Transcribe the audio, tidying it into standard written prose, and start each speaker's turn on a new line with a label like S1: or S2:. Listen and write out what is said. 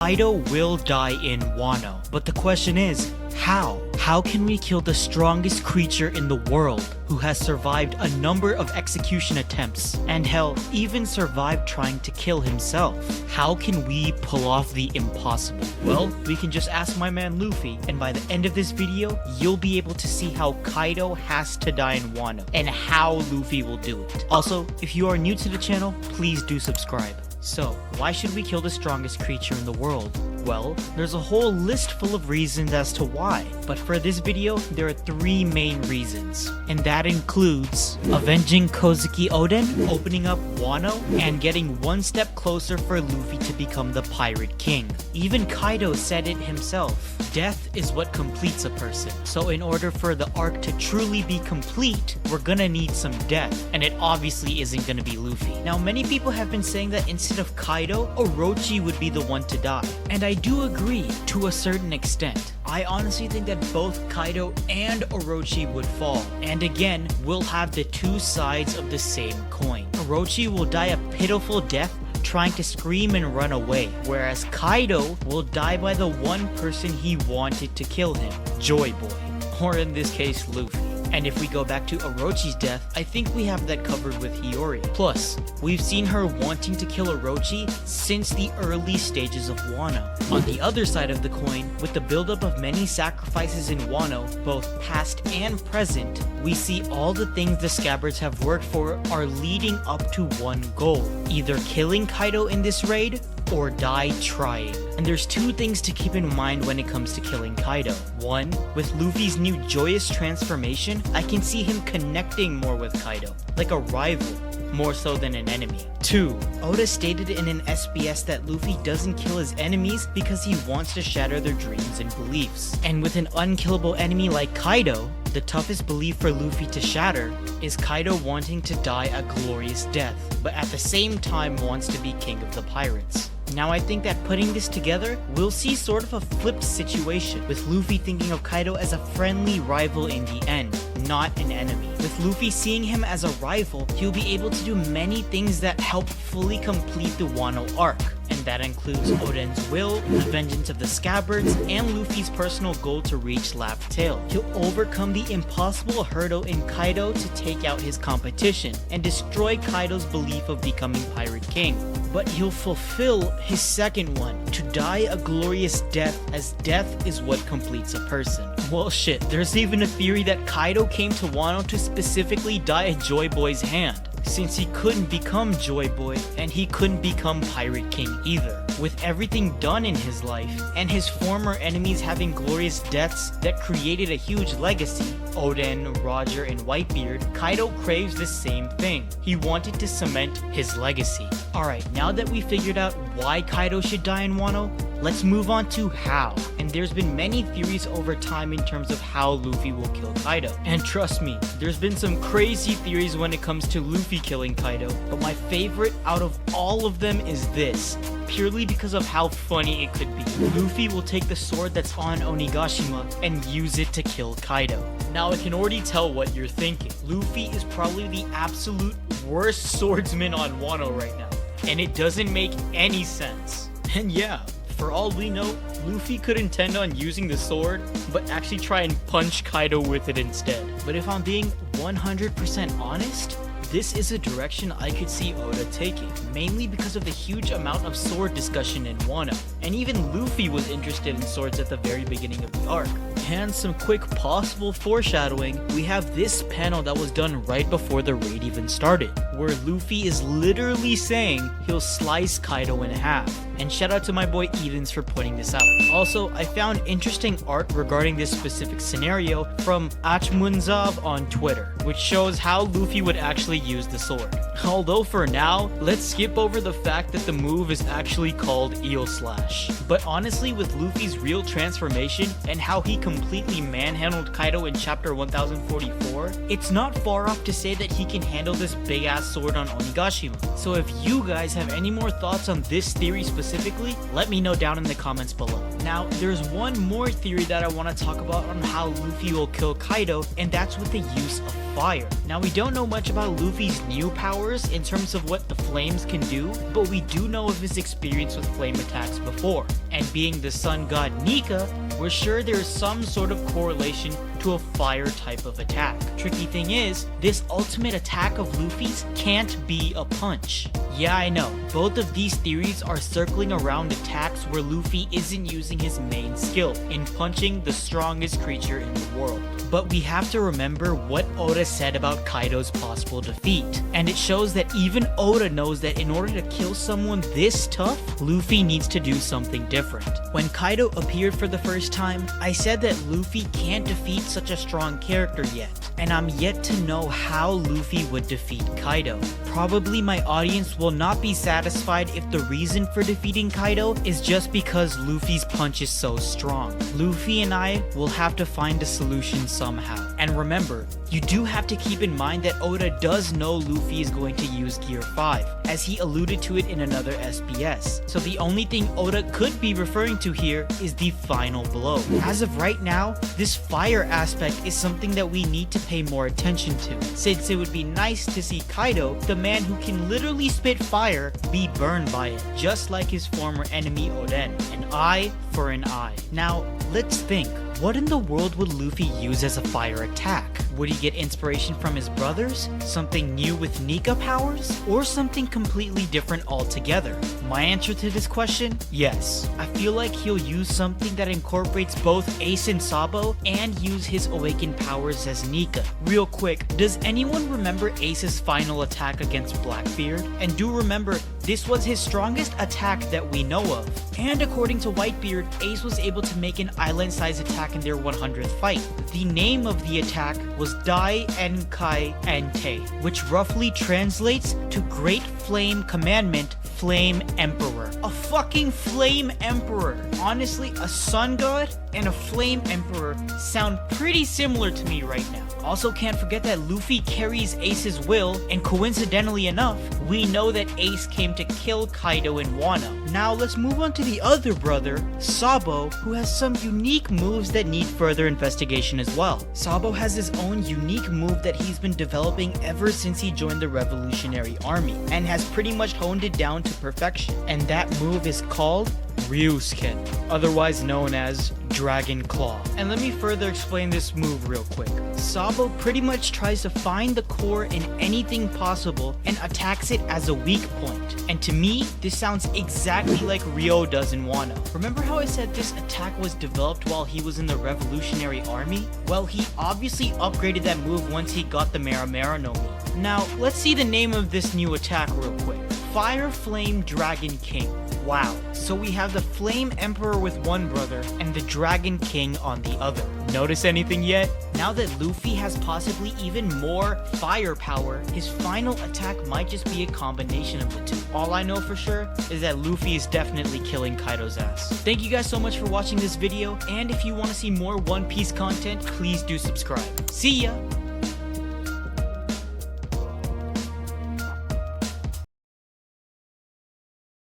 S1: Kaido will die in Wano, but the question is, how? How can we kill the strongest creature in the world who has survived a number of execution attempts and hell, even survived trying to kill himself? How can we pull off the impossible? Well, we can just ask my man Luffy, and by the end of this video, you'll be able to see how Kaido has to die in Wano and how Luffy will do it. Also, if you are new to the channel, please do subscribe. So, why should we kill the strongest creature in the world? Well, there's a whole list full of reasons as to why, but for this video, there are 3 main reasons, and that includes avenging Kozuki Oden, opening up Wano, and getting one step closer for Luffy to become the Pirate King. Even Kaido said it himself, death is what completes a person, so in order for the arc to truly be complete, we're gonna need some death, and it obviously isn't gonna be Luffy. Now, many people have been saying that instead of Kaido, Orochi would be the one to die, and I do agree to a certain extent. I honestly think that both Kaido and Orochi would fall, and again, we'll have the 2 sides of the same coin. Orochi will die a pitiful death trying to scream and run away, whereas Kaido will die by the one person he wanted to kill him, Joy Boy, or in this case, Luffy. And if we go back to Orochi's death, I think we have that covered with Hiyori. Plus, we've seen her wanting to kill Orochi since the early stages of Wano. On the other side of the coin, with the buildup of many sacrifices in Wano, both past and present, we see all the things the Scabbards have worked for are leading up to one goal, either killing Kaido in this raid, or die trying. And there's 2 things to keep in mind when it comes to killing Kaido. 1, with Luffy's new joyous transformation, I can see him connecting more with Kaido, like a rival, more so than an enemy. 2, Oda stated in an SBS that Luffy doesn't kill his enemies because he wants to shatter their dreams and beliefs. And with an unkillable enemy like Kaido, the toughest belief for Luffy to shatter is Kaido wanting to die a glorious death, but at the same time wants to be king of the pirates. Now I think that putting this together, we'll see sort of a flipped situation, with Luffy thinking of Kaido as a friendly rival in the end, not an enemy. With Luffy seeing him as a rival, he'll be able to do many things that help fully complete the Wano arc, and that includes Oden's will, the vengeance of the Scabbards, and Luffy's personal goal to reach Laugh Tale. He'll overcome the impossible hurdle in Kaido to take out his competition, and destroy Kaido's belief of becoming Pirate King. But he'll fulfill his second one, to die a glorious death, as death is what completes a person. Well shit, there's even a theory that Kaido came to Wano to specifically die at Joy Boy's hand, since he couldn't become Joy Boy, and he couldn't become Pirate King either. With everything done in his life, and his former enemies having glorious deaths that created a huge legacy, Oden, Roger, and Whitebeard, Kaido craves the same thing. He wanted to cement his legacy. Alright, now that we figured out why Kaido should die in Wano, let's move on to how. And there's been many theories over time in terms of how Luffy will kill Kaido. And trust me, there's been some crazy theories when it comes to Luffy killing Kaido, but my favorite out of all of them is this, purely because of how funny it could be. Luffy will take the sword that's on Onigashima and use it to kill Kaido. Now I can already tell what you're thinking. Luffy is probably the absolute worst swordsman on Wano right now, and it doesn't make any sense. And yeah, for all we know, Luffy could intend on using the sword, but actually try and punch Kaido with it instead. But if I'm being 100% honest, this is a direction I could see Oda taking, mainly because of the huge amount of sword discussion in Wano, and even Luffy was interested in swords at the very beginning of the arc. And some quick possible foreshadowing, we have this panel that was done right before the raid even started, where Luffy is literally saying he'll slice Kaido in half. And shout out to my boy Edens for pointing this out. Also, I found interesting art regarding this specific scenario from Achmunzav on Twitter, which shows how Luffy would actually use the sword. Although for now, let's skip over the fact that the move is actually called Eel Slash. But honestly, with Luffy's real transformation and how he completely manhandled Kaido in chapter 1044, it's not far off to say that he can handle this big ass sword on Onigashima. So if you guys have any more thoughts on this theory specifically, let me know down in the comments below. Now, there's one more theory that I want to talk about on how Luffy will kill Kaido, and that's with the use of fire. Now we don't know much about Luffy's new powers in terms of what the flames can do, but we do know of his experience with flame attacks before. And being the sun god Nika, we're sure there's some sort of correlation to a fire type of attack. Tricky thing is, this ultimate attack of Luffy's can't be a punch. Yeah, I know, both of these theories are circling around attacks where Luffy isn't using his main skill in punching the strongest creature in the world. But we have to remember what Oda said about Kaido's possible defeat, and it shows that even Oda knows that in order to kill someone this tough, Luffy needs to do something different. When Kaido appeared for the first time, I said that Luffy can't defeat such a strong character yet, and I'm yet to know how Luffy would defeat Kaido. Probably my audience will not be satisfied if the reason for defeating Kaido is just because Luffy's punch is so strong. Luffy and I will have to find a solution somehow. And remember, you do have to keep in mind that Oda does know Luffy is going to use Gear 5, as he alluded to it in another SBS. So the only thing Oda could be referring to here is the final blow. As of right now, this fire aspect is something that we need to pay more attention to, since it would be nice to see Kaido, the man who can literally spit fire, be burned by it, just like his former enemy Oden, an eye for an eye. Now, let's think. What in the world would Luffy use as a fire attack? Would he get inspiration from his brothers? Something new with Nika powers? Or something completely different altogether? My answer to this question? Yes. I feel like he'll use something that incorporates both Ace and Sabo and use his awakened powers as Nika. Real quick, does anyone remember Ace's final attack against Blackbeard? And do remember, this was his strongest attack that we know of. And according to Whitebeard, Ace was able to make an island-sized attack in their 100th fight. The name of the attack was Dai Enkai Ente, which roughly translates to Great Flame Commandment Flame Emperor. A fucking Flame Emperor! Honestly, a sun god and a Flame Emperor sound pretty similar to me right now. Also, can't forget that Luffy carries Ace's will, and coincidentally enough, we know that Ace came to kill Kaido in Wano. Now let's move on to the other brother, Sabo, who has some unique moves that need further investigation as well. Sabo has his own unique move that he's been developing ever since he joined the Revolutionary Army, and has pretty much honed it down to perfection. And that move is called Ryusuken, otherwise known as Dragon Claw. And let me further explain this move real quick. Sabo pretty much tries to find the core in anything possible and attacks it as a weak point. And to me, this sounds exactly like Ryo does in Wano. Remember how I said this attack was developed while he was in the Revolutionary Army? Well, he obviously upgraded that move once he got the Mera Mera no Mi. Now, let's see the name of this new attack real quick. Fire Flame Dragon King. Wow. So we have the Flame Emperor with one brother and the Dragon King on the other. Notice anything yet? Now that Luffy has possibly even more fire power, his final attack might just be a combination of the two. All I know for sure is that Luffy is definitely killing Kaido's ass. Thank you guys so much for watching this video, and if you want to see more One Piece content, please do subscribe. See ya!